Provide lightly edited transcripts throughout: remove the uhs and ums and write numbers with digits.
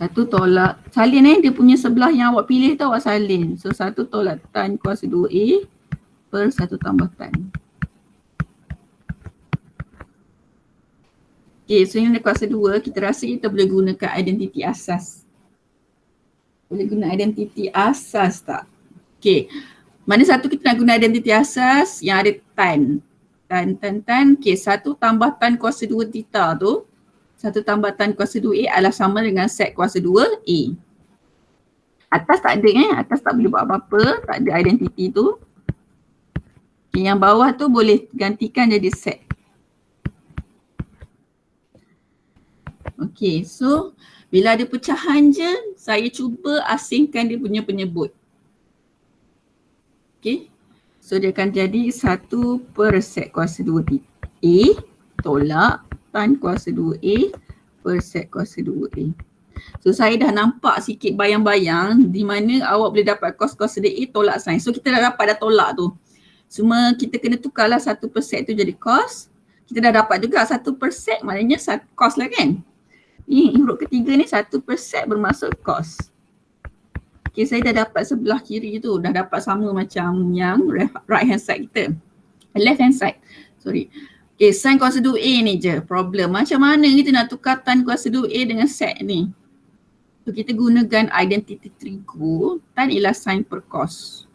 1 tolak salin dia punya sebelah yang awak pilih tu awak salin. So 1 tolak tan kuasa 2A per 1 tambah tan. Okay, so yang kuasa 2 kita rasa kita boleh gunakan identiti asas. Boleh guna identiti asas tak? Okay, mana satu kita nak guna identiti asas yang ada tan. Tan. Okay, 1 tambah tan kuasa 2 theta tu. 1 tambah tan kuasa 2A adalah sama dengan sek kuasa 2A. Atas tak ada atas tak boleh buat apa-apa, tak ada identiti tu. Okay, yang bawah tu boleh gantikan jadi sek. Okay, so bila ada pecahan je, saya cuba asingkan dia punya penyebut. Okay, so dia akan jadi 1 per sek kuasa 2A tolak tan kuasa 2A per sek kuasa 2A. So saya dah nampak sikit bayang-bayang di mana awak boleh dapat cos kuasa A tolak sin. So kita dah dapat dah tolak tu. Cuma kita kena tukarlah 1 per sek tu jadi cos. Kita dah dapat juga 1 per sek maknanya cos lah kan. Ni huruf ketiga ni 1 per sek bermaksud cos. Okay, saya dah dapat sebelah kiri tu. Dah dapat sama macam yang right hand side kita. Left hand side. Sorry. Okay, sin kuasa 2A ni je problem. Macam mana kita nak tukar tan kuasa 2A dengan sek ni? So kita gunakan identity trigo. Tan ialah sin per cos.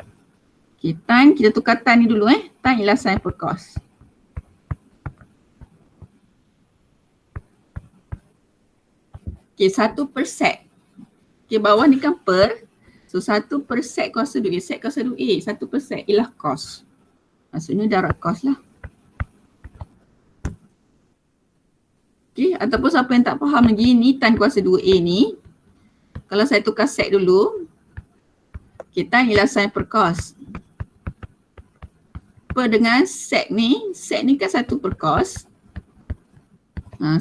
Okay, tan kita tukar tan ni dulu Tan ialah sin per cos. Okay, 1 per sek. Okay, bawah ni kan per. So 1 per sek kuasa 2A. Sek kuasa 2A. 1 per sek ialah cos. Maksudnya darab cos lah. Okay, ataupun siapa yang tak faham lagi ni tan kuasa 2A ni. Kalau saya tukar sek dulu. Okay, tan ialah sin per cos. Per dengan sek ni kan 1 per cos.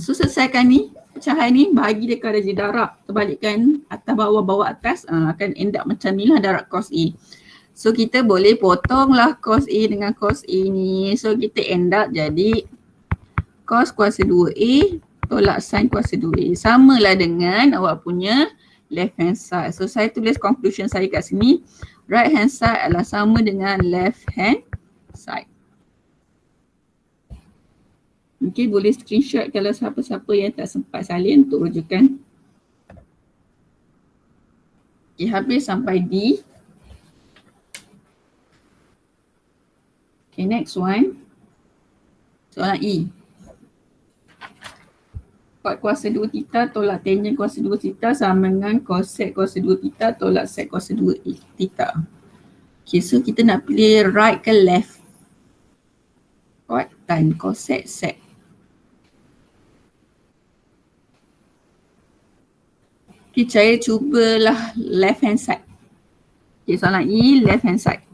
So selesaikan ni. Pecahan ni bahagi dia kepada jadi darab. Terbalikkan atas bawah atas akan end up macam ni lah darab cos A. So kita boleh potonglah cos A dengan cos A ni. So kita end up jadi cos kuasa 2A tolak sin kuasa 2A. Samalah dengan awak punya left hand side. So saya tulis conclusion saya kat sini. Right hand side adalah sama dengan left hand side. Okay, boleh screenshot kalau siapa-siapa yang tak sempat salin untuk rujukan. Okay, habis sampai D. Okay, next one. Soalan E. Cot kuasa 2 theta tolak tangent kuasa 2 theta sama dengan cosec kuasa 2 theta tolak sec kuasa 2 theta. Okay, so kita nak pilih right ke left? Cot tan cosec sec. Okay, saya cubalah left hand side. Okay, soalan E, left hand side.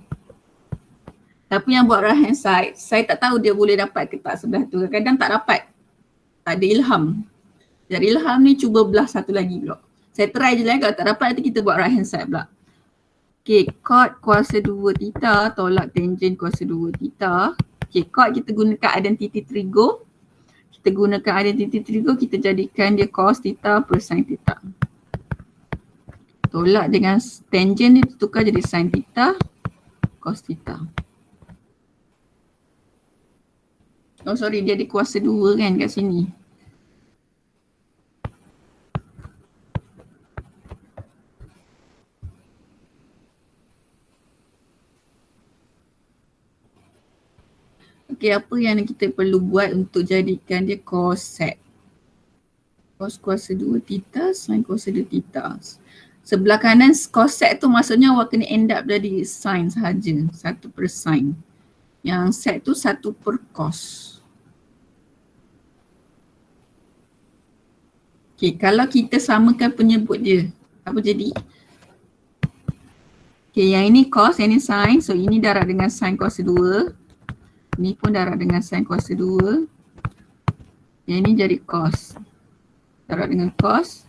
Tapi yang buat right hand side, saya tak tahu dia boleh dapat ke tak sebelah tu. Kadang-kadang tak dapat. Tak ada ilham. Dari ilham ni cuba belah satu lagi pula. Saya try je lah, kalau tak dapat nanti kita buat right hand side pula. Okay, cot kuasa 2 theta tolak tangent kuasa 2 theta. Okay, cot kita gunakan identity trigo. Kita gunakan identity trigo, kita jadikan dia cos theta per sin theta. Tolak dengan tangent ni tukar jadi sin theta, cos theta. Oh sorry, dia ada kuasa 2 kan kat sini. Okay, apa yang kita perlu buat untuk jadikan dia cosec? Cos kuasa 2 theta, sin kuasa 2 theta. Sebelah kanan cosec tu maksudnya awak kena end up jadi sin sahaja. 1 per sin. Yang sec tu 1 per cos. Okay, kalau kita samakan penyebut dia, apa jadi? Okay, yang ini cos, yang ini sin. So ini darab dengan sin kuasa 2. Ini pun darab dengan sin kuasa 2. Yang ini jadi cos. Darab dengan cos.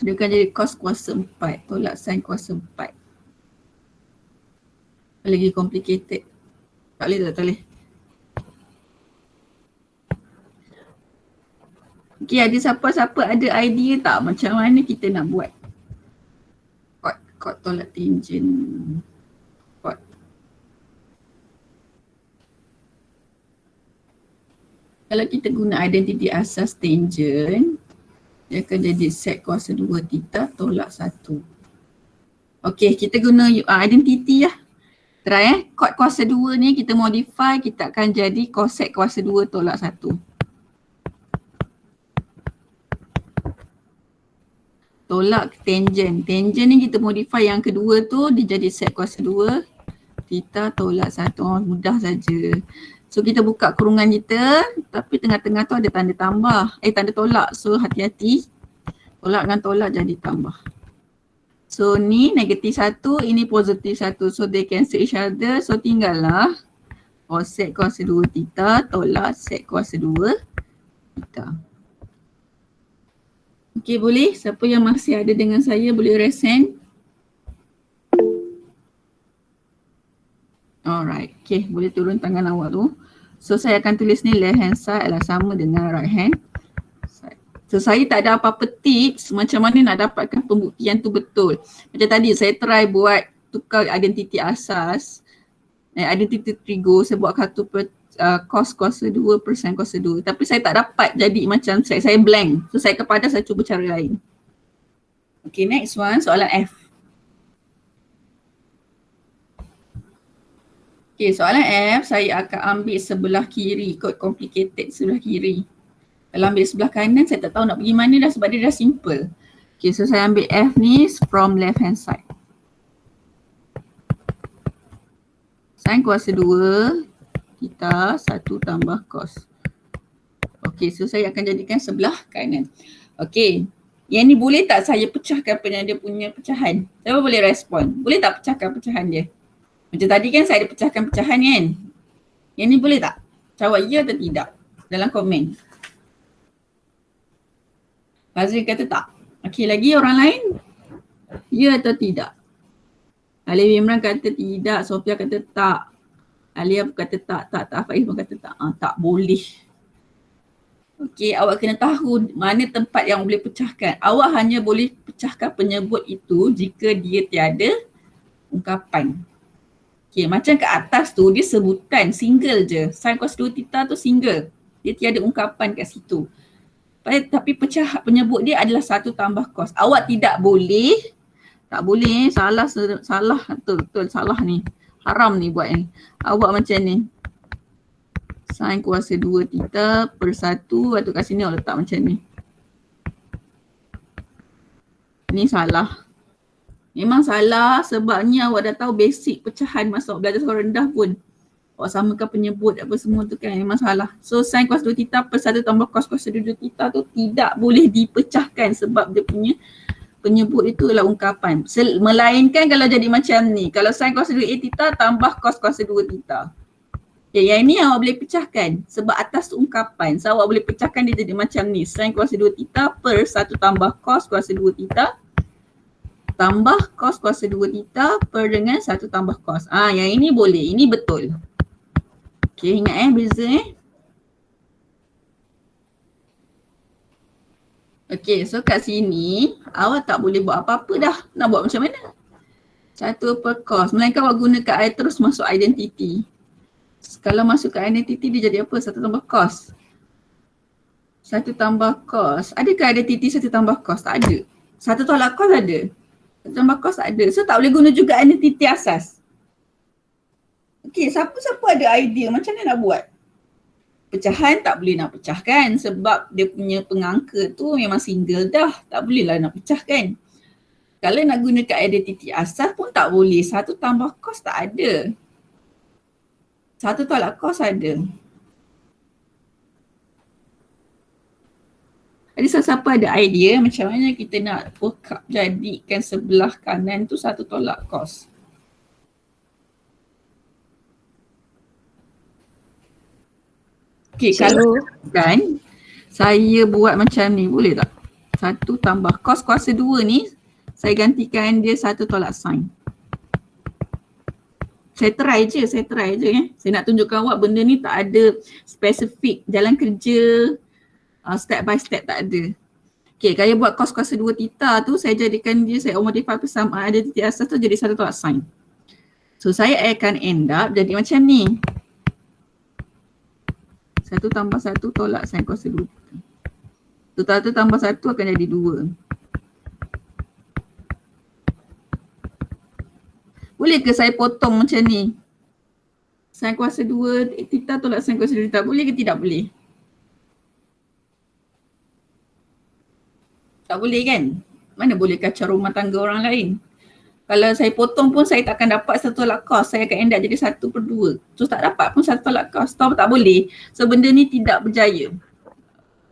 Dia akan jadi cos kuasa 4 tolak sin kuasa 4. Lagi complicated. Tak boleh. Okay, ada siapa-siapa ada idea tak macam mana kita nak buat kod tolak tangent kod? Kalau kita guna identiti asas tangent, dia akan jadi sek kuasa 2 theta tolak 1. Okay, kita guna identiti lah. Try kod kuasa 2 ni kita modify, kita akan jadi cosec kuasa 2 tolak 1. Tolak tangent. Tangent ni kita modify yang kedua tu, dia jadi sek kuasa 2 theta tolak 1. Oh, mudah saja. So kita buka kurungan kita, tapi tengah-tengah tu ada tanda tambah, tanda tolak. So hati-hati. Tolak dengan tolak jadi tambah. So ni negatif 1, ini positif 1. So they cancel each other. So tinggallah cosec kuasa 2 theta tolak sek kuasa 2 theta. Okay, boleh? Siapa yang masih ada dengan saya boleh raise hand. Alright, okay, boleh turun tangan awak tu. So saya akan tulis ni left hand side adalah sama dengan right hand side. So saya tak ada apa-apa tips macam mana nak dapatkan pembuktian tu betul. Macam tadi saya try buat tukar identiti asas, identiti trigo, saya buat kartu cos kuasa 2 per sin kuasa 2. Tapi saya tak dapat jadi macam saya blank. So saya kepada saya cuba cara lain. Okay, next one, soalan F. Okay, soalan F saya akan ambil sebelah kiri, kod complicated sebelah kiri. Kalau ambil sebelah kanan saya tak tahu nak pergi mana dah sebab dia dah simple. Okay, so saya ambil F ni from left hand side. Sin kuasa 2 theta 1 tambah cos. Okay, so saya akan jadikan sebelah kanan. Okay, yang ni boleh tak saya pecahkan dia punya pecahan? Siapa boleh respon? Boleh tak pecahkan pecahan dia? Macam tadi kan saya ada pecahkan pecahan kan? Yang ni boleh tak? Jawab ya atau tidak dalam komen. Fazril kata tak. Okey, lagi orang lain? Ya atau tidak? Alif Imran kata tidak, Sofia kata tak. Alia kata tak. Faiz pun kata tak. Tak boleh. Okey, awak kena tahu mana tempat yang boleh pecahkan. Awak hanya boleh pecahkan penyebut itu jika dia tiada ungkapan. Okay, macam kat atas tu dia sebutan single je. Sin cos 2 theta tu single. Dia tiada ungkapan kat situ. Tapi penyebut dia adalah 1 tambah cos. Awak tidak boleh, tak boleh, salah betul salah ni. Haram ni buat ni. Awak macam ni. Sin kuasa 2 theta per 1, lepas tu kat sini awak letak macam ni. Ni salah. Memang salah sebabnya awak dah tahu basic pecahan masa awak belajar sekolah rendah pun. Awak samakan penyebut apa semua tu kan memang salah. So sin cos 2 theta per 1 tambah cos kuasa 2 theta tu tidak boleh dipecahkan sebab dia punya penyebut itu adalah ungkapan. Melainkan kalau jadi macam ni. Kalau sin kuasa 2a theta tambah cos kuasa 2 theta. Okay, yang ini awak boleh pecahkan sebab atas tu ungkapan. So awak boleh pecahkan dia jadi macam ni. Sin kuasa 2 theta per 1 tambah cos kuasa 2 theta tambah cos kuasa 2 theta per dengan 1 tambah cos. Yang ini boleh. Ini betul. Okay, ingat beza Okay, so kat sini awak tak boleh buat apa-apa dah. Nak buat macam mana? 1 per cos. Melainkan awak gunakan I terus masuk identiti. Kalau masuk ke identiti dia jadi apa? 1 tambah cos. 1 tambah cos. Adakah identiti 1 tambah cos? Tak ada. 1 tolak cos ada. 1 tambah cos tak ada. So tak boleh guna juga identiti asas. Okay, siapa-siapa ada idea macam mana nak buat? Pecahan tak boleh nak pecahkan sebab dia punya pengangka tu memang single dah. Tak bolehlah nak pecahkan. Kalau nak gunakan identiti asas pun tak boleh. 1 tambah cos tak ada. 1 tolak cos ada. Ada siapa ada idea macam mana kita nak work up jadikan sebelah kanan tu 1 tolak cos? Okay, kalau kan saya buat macam ni boleh tak? 1 tambah cos kuasa 2 ni saya gantikan dia 1 tolak sin. Saya try je. Saya nak tunjukkan awak benda ni tak ada spesifik jalan kerja. Step by step tak ada. Okay, kalau buat cos kuasa 2 theta tu saya jadikan dia, saya modify persamaan identiti asas tu jadi satu tolak sin. So saya akan end up jadi macam ni. 1 tambah 1 tolak sin kuasa 2 theta. 1 tambah 1 akan jadi 2. Boleh ke saya potong macam ni? Sin kuasa 2 theta tolak sin kuasa 2 theta. Boleh ke tidak boleh? Tak boleh kan? Mana boleh kacau rumah tangga orang lain? Kalau saya potong pun saya tak akan dapat satu tolak cos. Saya akan end up jadi 1/2. So tak dapat pun satu tolak cos. Tahu tak boleh? So benda ni tidak berjaya.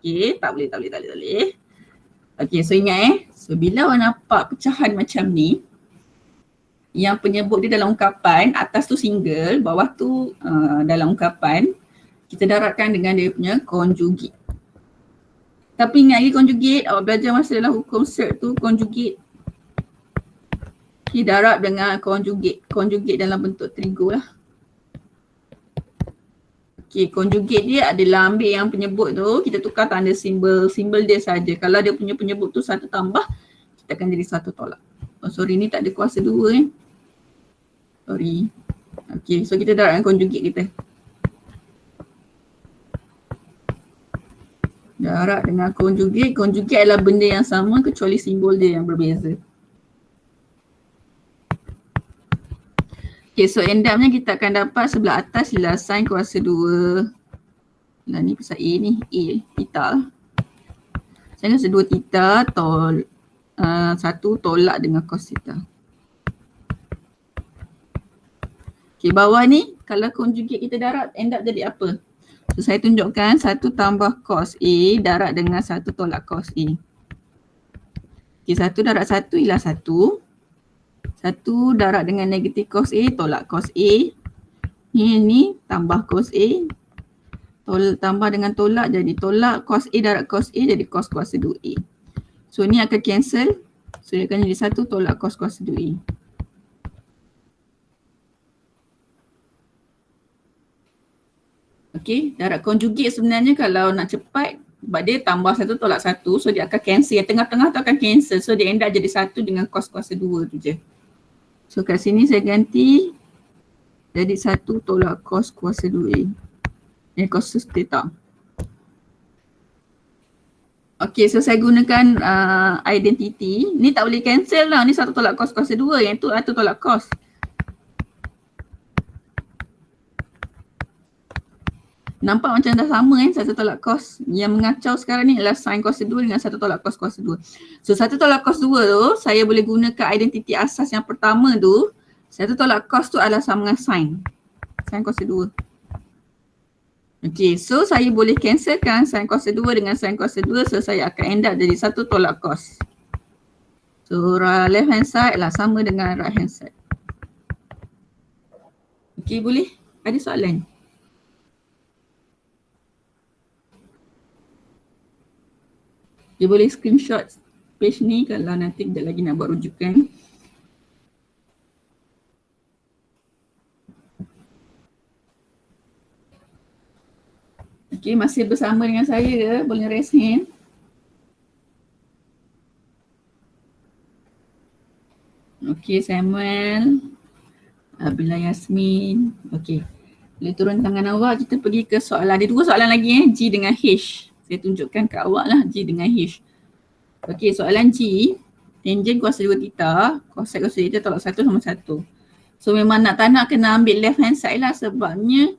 Okay, tak boleh. Okay, so ingat So bila awak nampak pecahan macam ni, yang penyebut dia dalam ungkapan, atas tu single, bawah tu dalam ungkapan, kita darabkan dengan dia punya conjugate. Tapi ingat lagi conjugate, awak belajar masa dalam hukum cert tu, conjugate darab dengan conjugate dalam bentuk trigo lah. Okay, conjugate dia adalah ambil yang penyebut tu, kita tukar tanda simbol dia saja. Kalau dia punya penyebut tu satu tambah, kita akan jadi satu tolak. Oh sorry, ni tak ada kuasa 2 Sorry. Okay, so kita darab dengan conjugate kita. Darab dengan conjugate adalah benda yang sama kecuali simbol dia yang berbeza. Okay, so end up-nya kita akan dapat sebelah atas ialah sin kuasa 2. Nah ni pasal A ni, A, theta lah. Sin kuasa 2 theta satu tolak dengan cos theta. Okay, bawah ni kalau conjugate kita darab end up jadi apa? So saya tunjukkan 1 tambah cos A darab dengan 1 tolak cos A. Okay, 1 darab 1 ialah 1. 1 darab dengan negatif cos A tolak cos A. Ni tambah cos A. Tambah dengan tolak jadi tolak cos A darab cos A jadi cos kuasa 2A. So ni akan cancel. So dia akan jadi 1 tolak cos kuasa 2A. Okay, darab conjugate sebenarnya kalau nak cepat, sebab dia tambah 1 tolak 1, so dia akan cancel. Yang tengah-tengah tu akan cancel, so dia end up jadi 1 dengan cos kuasa 2 tu je. So kat sini saya ganti jadi 1 tolak cos kuasa 2A. Cos theta. Okay, so saya gunakan identity. Ni tak boleh cancel lah, ni 1 tolak cos kuasa 2, yang tu 1 tolak cos. Nampak macam dah sama kan, 1 tolak cos. Yang mengacau sekarang ni adalah sin kuasa 2 dengan 1 tolak cos kuasa 2. So 1 tolak cos 2 tu, saya boleh gunakan identiti asas yang pertama tu. 1 tolak cos tu adalah sama dengan sin kuasa 2. Okay, so saya boleh cancelkan sin kuasa 2 dengan sin kuasa 2. So saya akan end up jadi 1 tolak cos. So left hand side lah sama dengan right hand side. Okay, boleh? Ada soalan? Dia boleh screenshot page ni kalau nanti kejap lagi nak buat rujukan. Okay, masih bersama dengan saya ke? Boleh raise hand. Okay, Samuel, Abila Yasmin. Okay, boleh turun tangan awak. Kita pergi ke soalan. Ada 2 soalan lagi G dengan H. Saya tunjukkan ke awak lah G dengan H. Okay, soalan G. Tangent kuasa 2 theta, cosec kuasa theta tolak 1 sama 1. So memang tak nak kena ambil left hand side lah sebabnya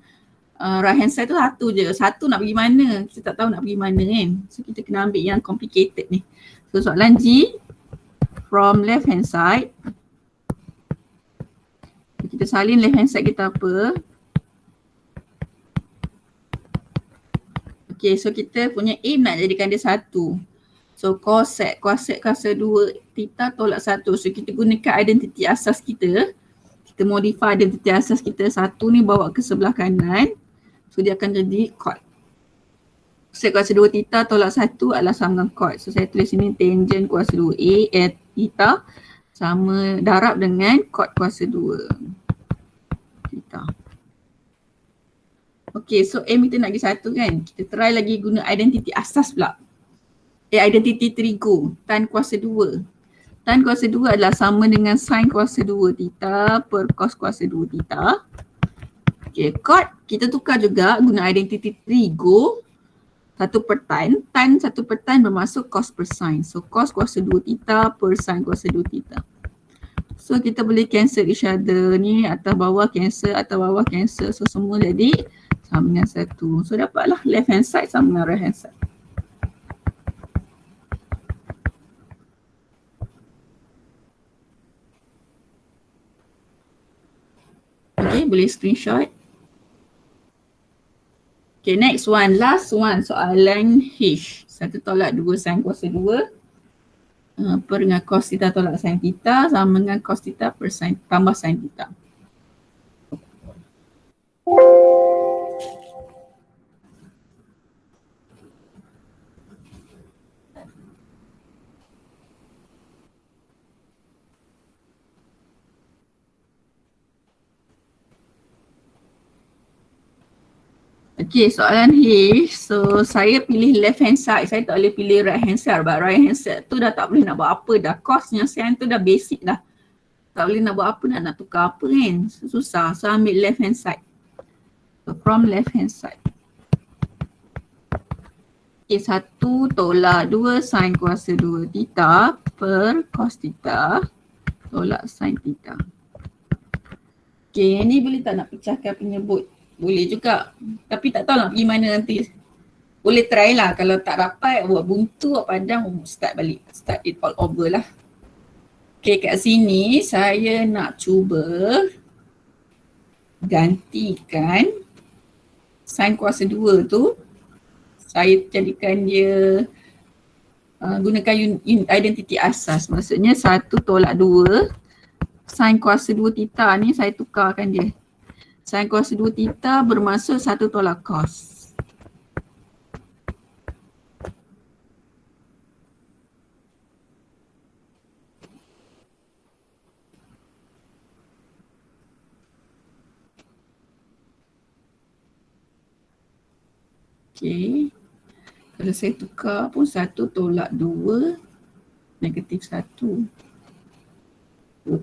right hand side tu 1 je. 1 nak pergi mana? Kita tak tahu nak pergi mana kan. So kita kena ambil yang complicated ni. So soalan G, from left hand side. Kita salin left hand side kita apa? Okay, so kita punya aim nak jadikan dia 1. So cosec kuasa 2 theta tolak 1. So kita gunakan identiti asas kita. Kita modify identiti asas kita. 1 ni bawa ke sebelah kanan. So dia akan jadi cot. Cosec kuasa 2 theta tolak 1 adalah sama dengan cot. So saya tulis sini tangent kuasa 2A theta sama darab dengan cot kuasa 2 theta. Okay, so M kita nak pergi 1 kan. Kita try lagi guna identiti asas pula. Identiti trigo, tan kuasa 2. Tan kuasa 2 adalah sama dengan sin kuasa 2 theta per cos kuasa 2 theta. Okay, chord kita tukar juga guna identiti trigo 1 per tan 1 per tan bermasuk cos per sin. So cos kuasa 2 theta per sin kuasa 2 theta. So kita boleh cancel each other ni, atas bawah cancel, atas bawah cancel. So semua jadi sama dengan 1. So dapatlah left hand side sama dengan right hand side. Okay, boleh screenshot. Okay, next one, last one, soalan H. 1 tolak 2 sin kuasa 2 per dengan cos theta tolak sin theta sama dengan cos theta per sin tambah sin theta. Okay, soalan H. So saya pilih left hand side, saya tak boleh pilih right hand side. Sebab right hand side tu dah tak boleh nak buat apa dah. Cosnya sin tu dah basic dah. Tak boleh nak buat apa, nak tukar apa kan. Susah. So ambil left hand side. So from left hand side. Okay, 1 tolak 2 sin kuasa 2 theta per cos theta tolak sin theta. Okay, ni boleh tak nak pecahkan penyebut? Boleh juga. Tapi tak tahu nak pergi mana nanti. Boleh try lah. Kalau tak dapat, buat buntu, buat padang, start balik. Start it all over lah. Okay, kat sini saya nak cuba gantikan sin kuasa 2 tu. Saya jadikan dia gunakan identiti asas. Maksudnya 1 tolak 2 sin kuasa 2 theta ni saya tukarkan dia. Sin kuasa 2 theta bermaksud 1 tolak cos. Okay. Kalau saya tukar pun 1 tolak 2 negatif 1.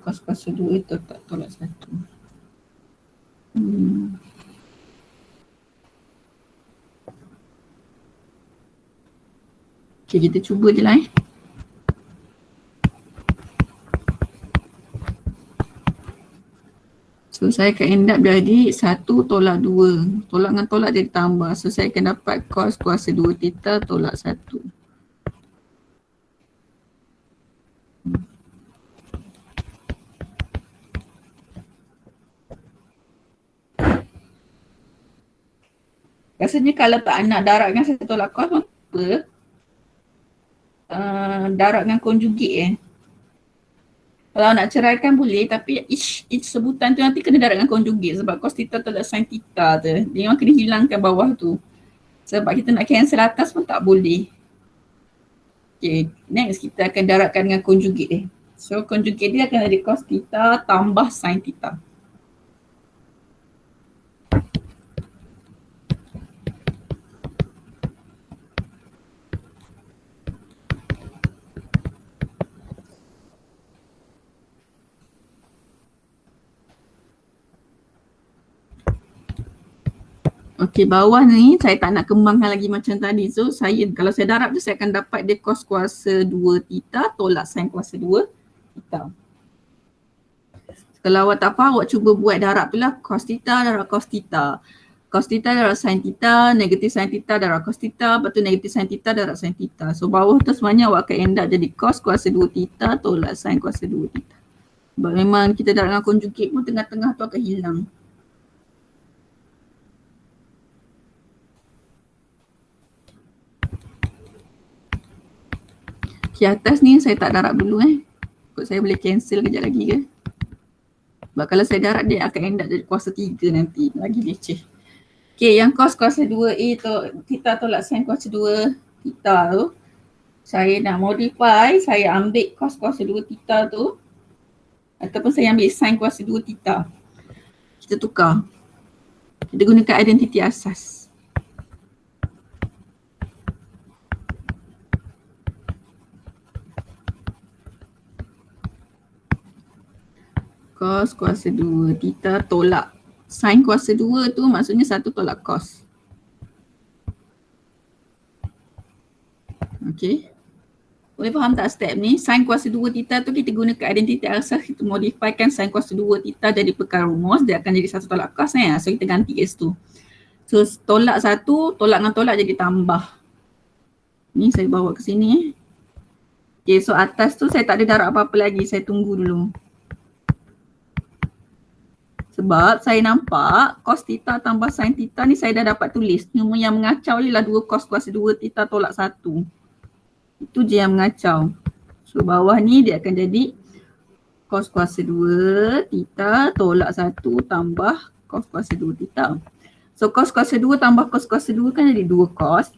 Cos kuasa 2 itu tak tolak 1. Okay, kita cuba je lah So saya akan end up jadi 1 tolak 2. Tolak dengan tolak jadi tambah. So saya akan dapat cos kuasa 2 theta tolak 1. Rasanya kalau tak nak darab dengan 1 tolak cos apa? Darab dengan conjugate Kalau nak ceraikan boleh, tapi each sebutan tu nanti kena darab dengan conjugate sebab cos theta tolak sin theta tu. Dia memang kena hilangkan bawah tu. Sebab kita nak cancel atas pun tak boleh. Okay, next kita akan darabkan dengan conjugate So conjugate dia akan jadi cos theta tambah sin theta. Okey, bawah ni saya tak nak kembangkan lagi macam tadi. So kalau saya darab tu saya akan dapat dia cos kuasa 2 theta tolak sin kuasa 2 theta. Kalau awak tak faham, awak cuba buat darab tu lah. Cos theta darab cos theta. Cos theta darab sin theta, negatif sin theta darab cos theta, lepas tu negatif sin theta darab sin theta. So bawah tu sebenarnya awak akan end up jadi cos kuasa 2 theta tolak sin kuasa 2 theta. Sebab memang kita darab dengan conjugate pun tengah-tengah tu akan hilang. Okay, atas ni saya tak darab dulu Kot saya boleh cancel kejap lagi ke. Sebab kalau saya darab dia akan end up jadi kuasa 3 nanti. Lagi leceh. Okay, yang cos kuasa 2A tu theta tolak sin kuasa 2 theta tu. Saya nak modify, saya ambil cos kuasa 2 theta tu. Ataupun saya ambil sin kuasa 2 theta. Kita tukar. Kita gunakan identiti asas. Cos kuasa 2 theta tolak sin kuasa 2 tu maksudnya 1 tolak cos. Okay. Boleh faham tak step ni? Sin kuasa 2 theta tu kita gunakan identiti asas, kita modifikan sin kuasa 2 theta jadi perkara rumus, dia akan jadi 1 tolak cos ni. So kita ganti kat situ. So tolak 1, tolak dengan tolak jadi tambah. Ni saya bawa ke sini. Okay, so atas tu saya tak ada darab apa-apa lagi, saya tunggu dulu. Sebab saya nampak cos theta tambah sin theta ni saya dah dapat tulis. Cuma yang mengacau ialah 2 cos kuasa 2 theta tolak 1. Itu je yang mengacau. So bawah ni dia akan jadi cos kuasa 2 theta tolak 1 tambah cos kuasa 2 theta. So cos kuasa 2 tambah cos kuasa 2 kan jadi 2 cos.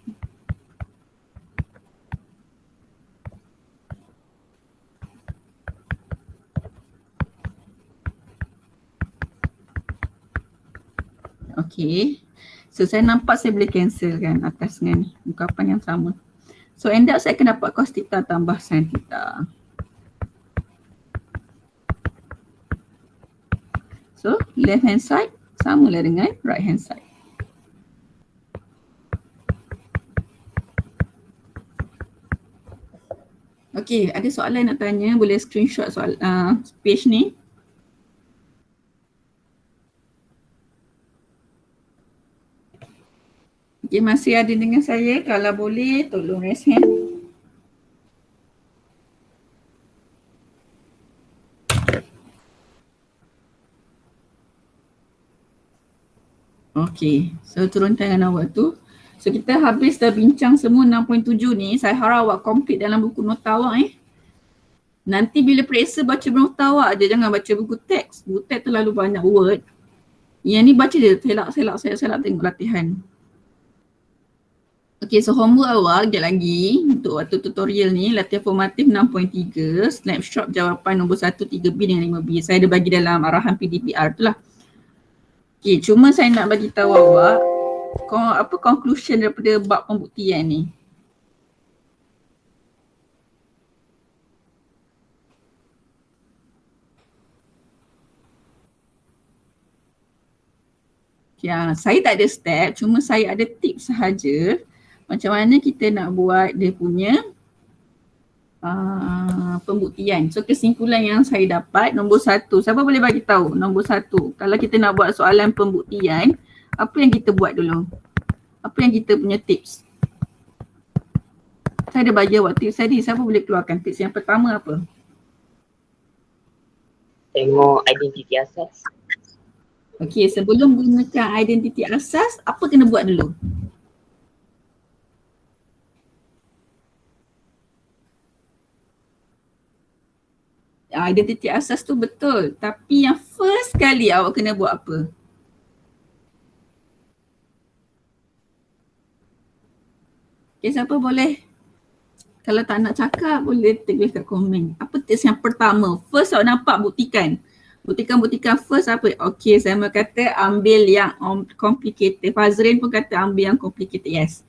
Okay. So saya nampak saya boleh cancel kan atas dengan ni. Ungkapan yang sama. So end up saya akan dapat cos theta tambah sin theta. So left hand side samalah dengan right hand side. Okay, ada soalan nak tanya, boleh screenshot soal page ni. Okay, masih ada dengan saya? Kalau boleh, tolong raise hand. Okay, so turun tangan awak tu. So kita habis dah bincang semua 6.7 ni. Saya harap awak complete dalam buku nota awak Nanti bila periksa baca nota awak je, jangan baca buku teks. Buku teks terlalu banyak word. Yang ni baca je, selak tengok latihan. Okay, so homework awak sekejap lagi untuk waktu tutorial ni, latihan formatif 6.3, snapshot jawapan nombor 1, 3B dengan 5B. Saya ada bagi dalam arahan PDPR tu lah. Okay, cuma saya nak bagi tahu awak apa conclusion daripada bab pembuktian ni. Okay, saya tak ada step, cuma saya ada tips sahaja macam mana kita nak buat dia punya pembuktian. So kesimpulan yang saya dapat, nombor 1, siapa boleh bagi tahu nombor 1, kalau kita nak buat soalan pembuktian, apa yang kita buat dulu? Apa yang kita punya tips? Saya ada bagi awak tips tadi, siapa boleh keluarkan tips yang pertama apa? Tengok identiti asas. Okey, sebelum gunakan identiti asas, apa kena buat dulu? Identiti asas tu betul, tapi yang first kali awak kena buat apa? Okay, siapa boleh? Kalau tak nak cakap, boleh tulis kat komen. Apa tips yang pertama? First awak nampak buktikan. Buktikan first apa? Okay, saya mau kata ambil yang complicated. Fazrin pun kata ambil yang complicated, yes.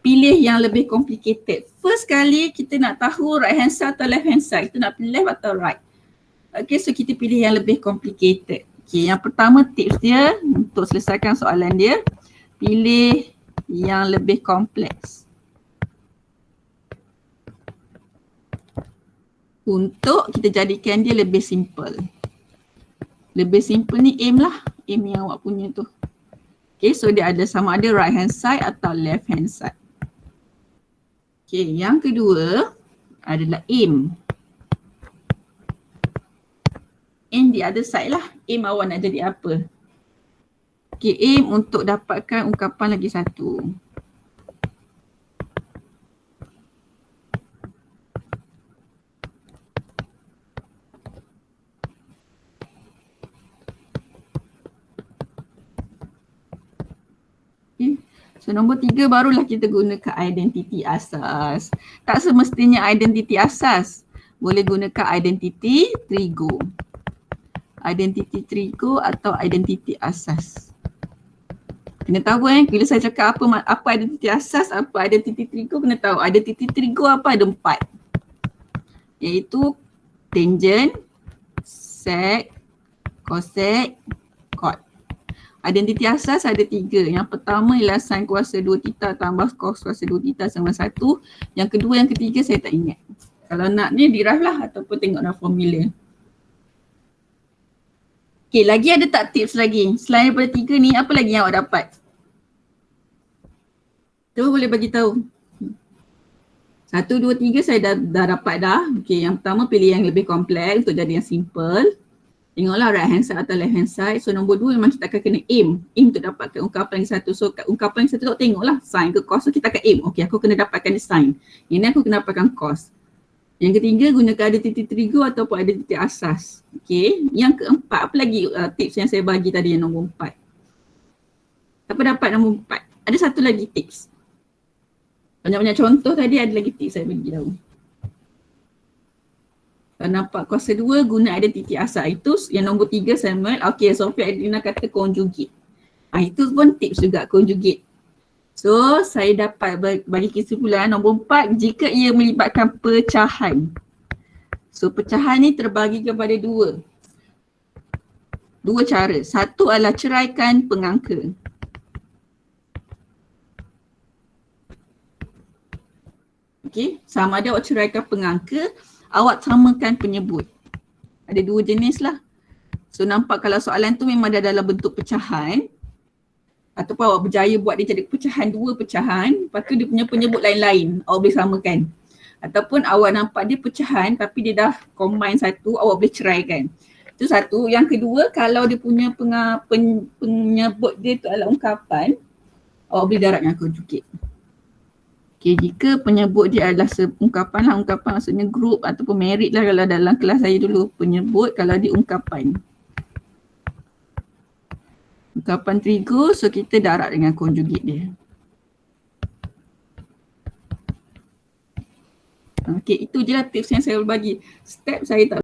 Pilih yang lebih complicated. First kali kita nak tahu right hand side atau left hand side. Kita nak pilih left atau right. Okay, so kita pilih yang lebih complicated. Okay, yang pertama tips dia untuk selesaikan soalan dia, pilih yang lebih kompleks. Untuk kita jadikan dia lebih simple. Lebih simple ni aim lah. Aim yang awak punya tu. Okay, so dia ada sama ada right hand side atau left hand side. Okay, yang kedua adalah aim. Aim the other side lah. Aim awak nak jadi apa. Okay, aim untuk dapatkan ungkapan lagi satu. Okay. So nombor 3 barulah kita gunakan identiti asas. Tak semestinya identiti asas. Boleh gunakan identiti trigo. Identiti trigo atau identiti asas. Kena tahu bila saya cakap apa ada titik asas, apa ada titik trigo, kena tahu ada titik trigo apa, ada 4. Iaitu tangent, sec, cosec, cot. Ada titik asas ada 3. Yang pertama ialah sin kuasa 2 theta tambah cos kuasa 2 theta sama 1. Yang kedua, yang ketiga saya tak ingat. Kalau nak ni derive lah ataupun tengok dalam formula. Okay, lagi ada tak tips lagi? Selain daripada 3 ni, apa lagi yang awak dapat? Tu boleh bagi tahu. 1, 2, 3 saya dah dapat dah. Okay, yang pertama pilih yang lebih kompleks untuk jadi yang simple. Tengoklah right hand side atau left hand side. So nombor 2 memang kita akan kena aim. Aim untuk dapatkan ungkapan yang satu. So ungkapan yang satu tu tengoklah sin ke cos. So kita akan aim. Okay, aku kena dapatkan sin. Ini aku kena dapatkan cos. Yang ketiga, gunakan ada titik trigo ataupun ada titik asas. Okay. Yang keempat, apa lagi tips yang saya bagi tadi yang nombor 4? Siapa dapat nombor 4? Ada satu lagi tips. Banyak-banyak contoh tadi, ada lagi tips saya bagi tahu. Kalau nampak kuasa 2 guna ada titik asas. Itu yang nombor 3 Samuel. Okay, Sofia Adrina kata conjugate. Itu pun tips juga conjugate. So saya dapat bagi kesimpulan nombor 4 jika ia melibatkan pecahan. So pecahan ni terbagi kepada 2 cara. Satu adalah ceraikan pengangka. Okay, sama ada awak ceraikan pengangka, awak samakan penyebut. Ada 2 jenis lah. So nampak kalau soalan tu memang dah dalam bentuk pecahan ataupun awak berjaya buat dia jadi pecahan, 2 pecahan, lepas tu dia punya penyebut lain-lain, awak boleh samakan. Ataupun awak nampak dia pecahan tapi dia dah combine satu, awak boleh ceraikan. Itu satu. Yang kedua, kalau dia punya penyebut dia tu adalah ungkapan, awak boleh darabkan conjugate. Okay, jika penyebut dia adalah ungkapan lah, ungkapan maksudnya group ataupun merit lah kalau dalam kelas saya dulu penyebut, kalau dia ungkapan. Ungkapan trigo, so kita darab dengan conjugate dia. Okay, itu je lah tips yang saya bagi. Step saya tak